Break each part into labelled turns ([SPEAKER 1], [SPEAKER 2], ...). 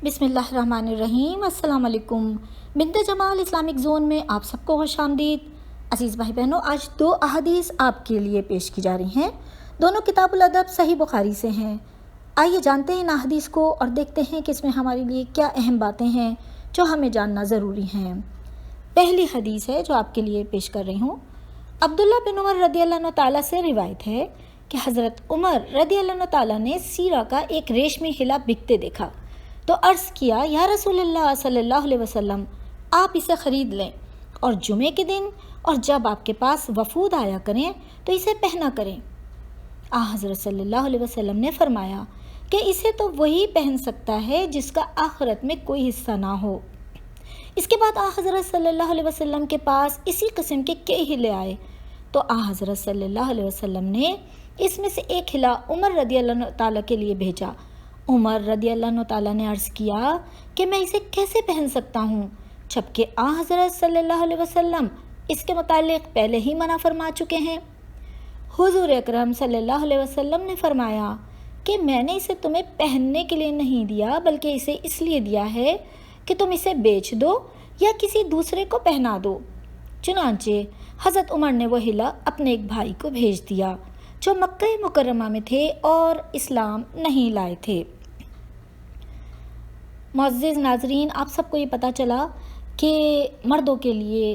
[SPEAKER 1] بسم اللہ الرحمن الرحیم۔ السلام علیکم۔ بنت جمال اسلامک زون میں آپ سب کو خوش آمدید۔ عزیز بھائی بہنوں، آج 2 احادیث آپ کے لیے پیش کی جا رہی ہیں۔ دونوں کتاب الادب صحیح بخاری سے ہیں۔ آئیے جانتے ہیں ان احادیث کو اور دیکھتے ہیں کہ اس میں ہمارے لیے کیا اہم باتیں ہیں جو ہمیں جاننا ضروری ہیں۔ پہلی حدیث ہے جو آپ کے لیے پیش کر رہی ہوں۔ عبداللہ بن عمر رضی اللہ عنہ تعالیٰ سے روایت ہے کہ حضرت عمر رضی اللہ عنہ تعالیٰ نے سیرہ کا ایک ریشمی حلہ بکتے دیکھا تو عرض کیا، یا رسول اللہ صلی اللہ علیہ وسلم، آپ اسے خرید لیں اور جمعے کے دن اور جب آپ کے پاس وفود آیا کریں تو اسے پہنا کریں۔ حضرت صلی اللہ علیہ وسلم نے فرمایا کہ اسے تو وہی پہن سکتا ہے جس کا آخرت میں کوئی حصہ نہ ہو۔ اس کے بعد حضرت صلی اللہ علیہ وسلم کے پاس اسی قسم کے کئی ہلے آئے تو حضرت صلی اللہ علیہ وسلم نے اس میں سے ایک ہلا عمر رضی اللہ عنہ تعالیٰ کے لیے بھیجا۔ عمر رضی اللہ عنہ تعالیٰ نے عرض کیا کہ میں اسے کیسے پہن سکتا ہوں، جبکہ حضرت صلی اللہ علیہ وسلم اس کے متعلق پہلے ہی منع فرما چکے ہیں۔ حضور اکرم صلی اللہ علیہ وسلم نے فرمایا کہ میں نے اسے تمہیں پہننے کے لیے نہیں دیا، بلکہ اسے اس لیے دیا ہے کہ تم اسے بیچ دو یا کسی دوسرے کو پہنا دو۔ چنانچہ حضرت عمر نے وہ ہلا اپنے ایک بھائی کو بھیج دیا جو مکہ مکرمہ میں تھے اور اسلام نہیں لائے تھے۔ معزز ناظرین، آپ سب کو یہ پتہ چلا کہ مردوں کے لیے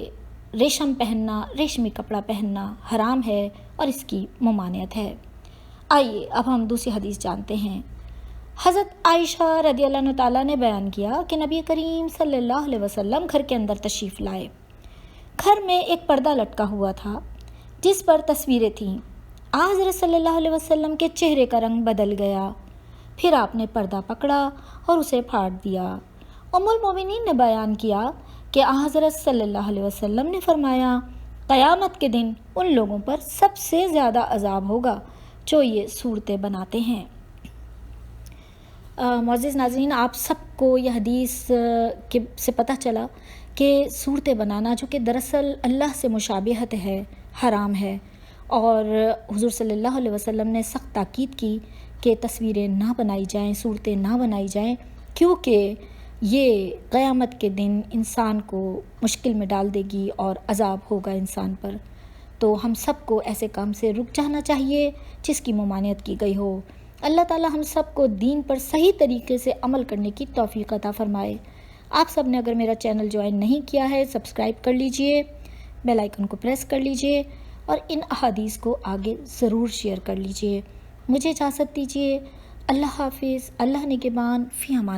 [SPEAKER 1] ریشم پہننا، ریشمی کپڑا پہننا حرام ہے اور اس کی ممانعت ہے۔ آئیے اب ہم دوسری حدیث جانتے ہیں۔ حضرت عائشہ رضی اللہ عنہ تعالیٰ نے بیان کیا کہ نبی کریم صلی اللہ علیہ وسلم گھر کے اندر تشریف لائے۔ گھر میں ایک پردہ لٹکا ہوا تھا جس پر تصویریں تھیں۔ حضرت صلی اللہ علیہ وسلم کے چہرے کا رنگ بدل گیا، پھر آپ نے پردہ پکڑا اور اسے پھاڑ دیا۔ ام المومنین نے بیان کیا کہ حضرت صلی اللہ علیہ وسلم نے فرمایا، قیامت کے دن ان لوگوں پر سب سے زیادہ عذاب ہوگا جو یہ صورتیں بناتے ہیں۔ معزز ناظرین، آپ سب کو یہ حدیث سے پتہ چلا کہ صورتیں بنانا جو کہ دراصل اللہ سے مشابہت ہے، حرام ہے، اور حضور صلی اللہ علیہ وسلم نے سخت تاکید کی کہ تصویریں نہ بنائی جائیں، صورتیں نہ بنائی جائیں، کیونکہ یہ قیامت کے دن انسان کو مشکل میں ڈال دے گی اور عذاب ہوگا انسان پر۔ تو ہم سب کو ایسے کام سے رک جانا چاہیے جس کی ممانعت کی گئی ہو۔ اللہ تعالی ہم سب کو دین پر صحیح طریقے سے عمل کرنے کی توفیق عطا فرمائے۔ آپ سب نے اگر میرا چینل جوائن نہیں کیا ہے، سبسکرائب کر لیجئے، بیل آئیکن کو پریس کر لیجئے اور ان احادیث کو آگے ضرور شیئر کر لیجئے۔ مجھے اجازت دیجیے۔ اللہ حافظ۔ اللہ نگہبان، فی امان۔